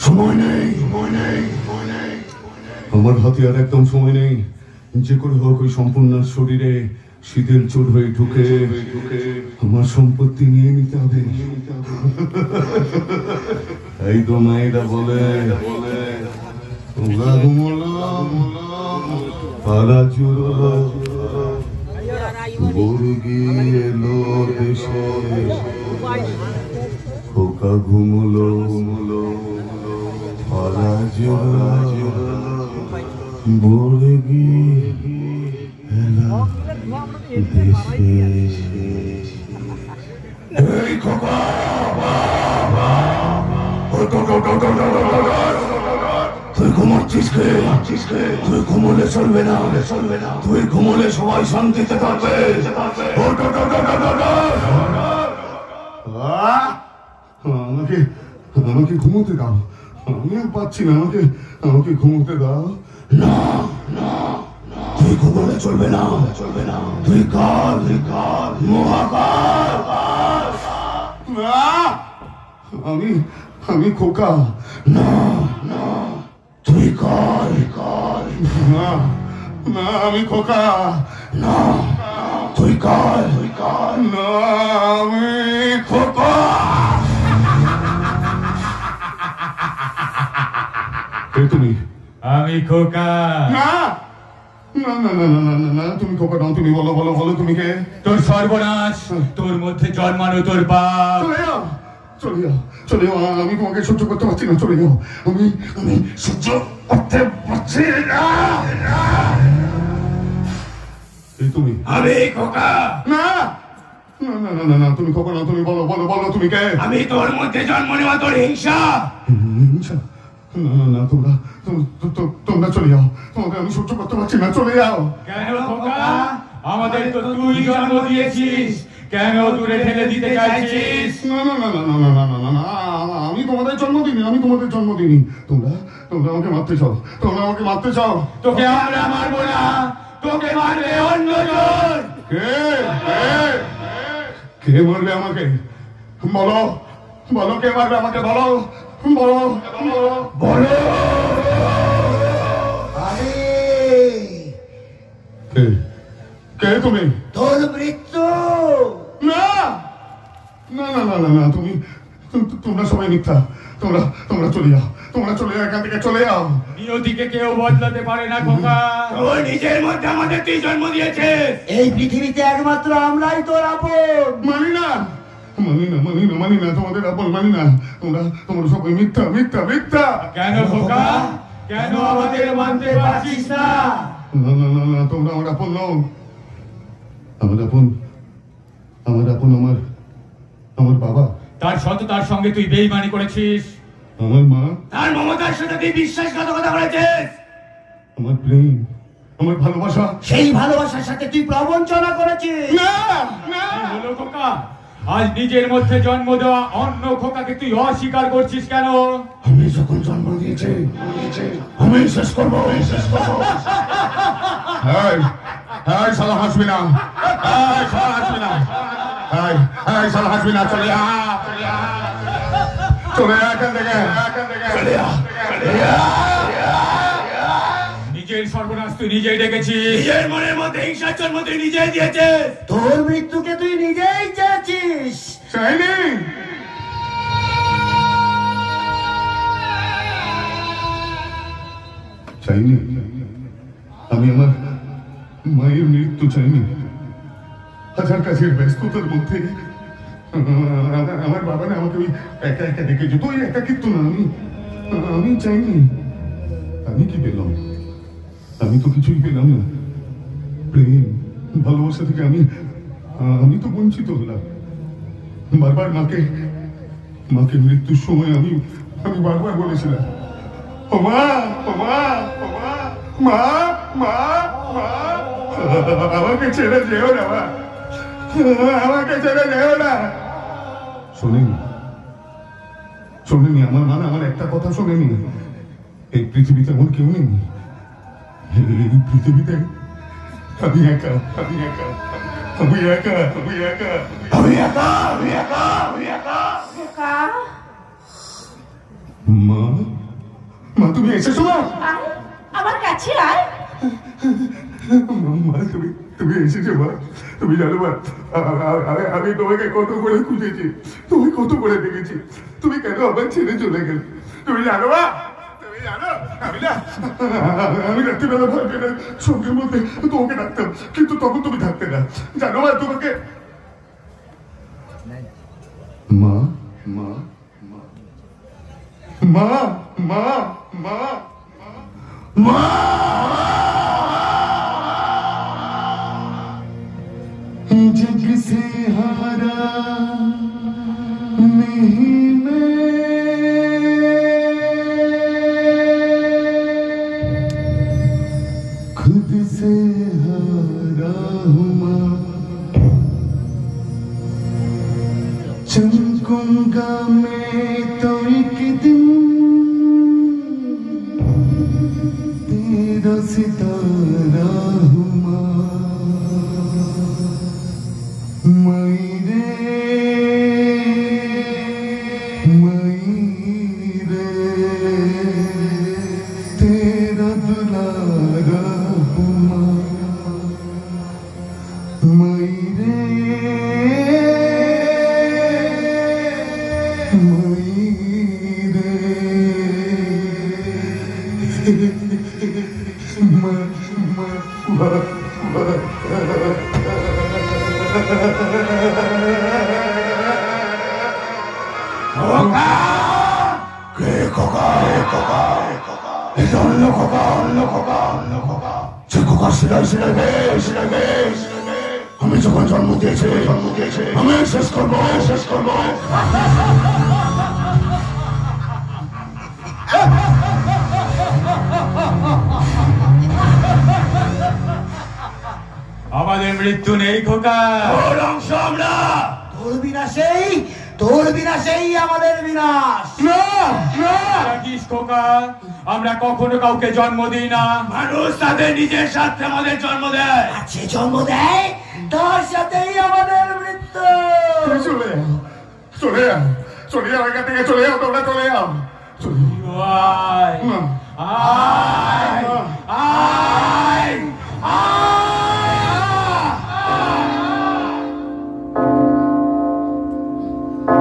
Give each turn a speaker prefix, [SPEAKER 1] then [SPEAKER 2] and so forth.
[SPEAKER 1] সময় নেই, আমার হাতে আর একদম সময় নেই। যে করে হোক ওই সম্পূর্ণ শরীরে শীতের চোট হয়ে ঢুকে আমার সম্পত্তি নিয়ে নিতে হবে। এই তো মায়েরা বলে পাড়া চুরলো বর্গি এলো দেশে, খোকা ঘুমলো পাড়া চুরলো বর্গি এলো দেশে। এই খোকা তুই ঘুমাচ্ছিস কে? তুই ঘুমলে চলবে না, তুই ঘুমলে সবাই শান্তিতে থাকবে। আমাকে ঘুমোতে দাও, আমি আর পাচ্ছি না, আমাকে ঘুমোতে দাও। না তুই ঘুমোলে চলবে না, তুই কাল মহাকাল। আমি খোকা। না তুই কাল। না আমি খোকা। না তুই কাল। না আমি খোকা। তুমি?
[SPEAKER 2] আমি খোকা।
[SPEAKER 1] না তুমি খোকা নাও। তুমি বলো তুমি কে?
[SPEAKER 2] তোর সর্বনাশ, তোর মধ্যে জন্মানো তোর পাপ।
[SPEAKER 1] চলে যাও, আমি তোমাকে সহ্য করতে পারছি না। চলে যাও, আমি সহ্য করতে পারছি না। তুমি?
[SPEAKER 2] আমি খোকা।
[SPEAKER 1] না তুমি খোকা নাও। তুমি বলো তুমি কে?
[SPEAKER 2] আমি তোর মধ্যে জন্ম নেওয়া তোর হিংসা।
[SPEAKER 1] না তোমরা চলে যাও, তোমাকে আমি সহ্য করতে পারছি না। চলে যাও।
[SPEAKER 2] কেন খোকা? আমাদের তো তুই জন্ম দিয়েছিস, কেন দূরে ঠেলে দিতে চাইছিস?
[SPEAKER 1] না আমি তোমাদের জন্ম দিইনি। তোমরা আমাকে মারতে চাও।
[SPEAKER 2] তোকে আমরা মারবো না, তোকে মারবে অন্যজন।
[SPEAKER 1] কে মারবে আমাকে? বলো কে মারবে আমাকে? বলো। কে তুমি?
[SPEAKER 3] তোর মৃত্যু।
[SPEAKER 1] না তুমি তোমরা সবাই মিথ্যা। তোমরা চলে যাও, এখান থেকে চলে যাও।
[SPEAKER 2] নিয়তিকে কেউ বদলাতে পারে না খোকা। তোর নিজের মধ্যে আমাদের তুই জন্ম দিয়েছিস।
[SPEAKER 3] এই পৃথিবীতে একমাত্র আমরাই তোর আপন।
[SPEAKER 1] মানি না তোমাদের আপন মানি না। তোমরা সবাই মিথ্যা।
[SPEAKER 2] কেন খোকা? কেন আমাদের মানতে পারছিস না?
[SPEAKER 1] না তোমরা আমার আপন নও। আমার আপন আমার বাবা।
[SPEAKER 2] তার সততার সঙ্গে তুই বেঈমানি করেছিস।
[SPEAKER 1] আমার মা।
[SPEAKER 2] তার মমতার সাথে তুই বিশ্বাসঘাতকতা করেছিস।
[SPEAKER 1] আমার প্রেম, আমার ভালোবাসা,
[SPEAKER 3] সেই ভালোবাসার সাথে তুই প্রবঞ্চনা করেছিস।
[SPEAKER 1] না
[SPEAKER 2] হলো খোকা? আজ নিজের মধ্যে জন্ম দেওয়া অন্য খোকাকে তুই অস্বীকার করছিস কেন?
[SPEAKER 1] আমি যখন জন্ম দিয়েছি আমি শেষ করবো। শালা হাসবি না, চলে এখান থেকে।
[SPEAKER 2] নিজের সর্বনাশ তুই নিজেই ডেকেছিস। নিজের মনের মধ্যে হিংসার জন্ম তুই নিজেই দিয়েছিস।
[SPEAKER 3] তোর মৃত্যুকে তুই নিজেই চেয়েছিস।
[SPEAKER 1] চাইনি। আমি আমার মায়ের মৃত্যু চাইনি। হাজার কাজের ব্যস্ততার মধ্যে আমার বাবা না আমাকে ওই একা দেখে যেত। ওই একাকিত্ব না, আমি চাইনি। আমি কি পেলাম? আমি তো কিছুই পেলাম না। প্রেম, ভালোবাসা থেকে আমি তো বঞ্চিত হলাম। বারবার মাকে মৃত্যুর সময় আমি বারবার বলেছিলাম, আমাকে ছেড়ে যেও না, আমাকে ছেড়ে যেও না। শোনেনি আমার মা আমার একটা কথা শোনেনি। এই পৃথিবীতে এমন কেউ নেই। এই পৃথিবীতে আমি একা। মা, মা তুমি এসেছো? মা,
[SPEAKER 4] আয়, আমার কাছে আয়।
[SPEAKER 1] মা তুমি তুমি এসেছো? মা তুমি জানো মা, আমি তোমাকে কত করে খুঁজেছি, তুমি কত করে দেখেছি, তুমি কেন আবার ছেড়ে চলে গেলে? তুমি জানো মা, তুমি জানো আমি রাত্রিবেলা ভয় পেয়ে সঙ্গের মধ্যে তোমাকে ডাকতাম, কিন্তু তখন তুমি থাকতে না। জানো মা তোমাকে মা মা মা মা মা মা जग से हारा नहीं मैं, खुद से हारा हूँ माँ। चमकूंगा मैं तो एक दिन तेरा सितारा हूँ माँ। तेरा दुलारा हूँ माँ। আমি যখন জন্ম দিয়েছে আমি শেষ করবো।
[SPEAKER 2] আমাদের মৃত্যু নেই খোকা,
[SPEAKER 3] তোর অংশ আমরা। তোর বিনাশেই আমাদের বিনাশ।
[SPEAKER 2] রাখিস খোকা, আমরা কখনো কাউকে জন্ম দিই না, মানুষ তাদের নিজের সাথে আমাদের জন্ম দেয়।
[SPEAKER 3] আছে জন্ম দেয়, তার সাথেই আমাদের মৃত্যু।
[SPEAKER 1] চলে যাও এখান থেকে, চলে যাও তোমরা, চলে যাও।
[SPEAKER 2] আয়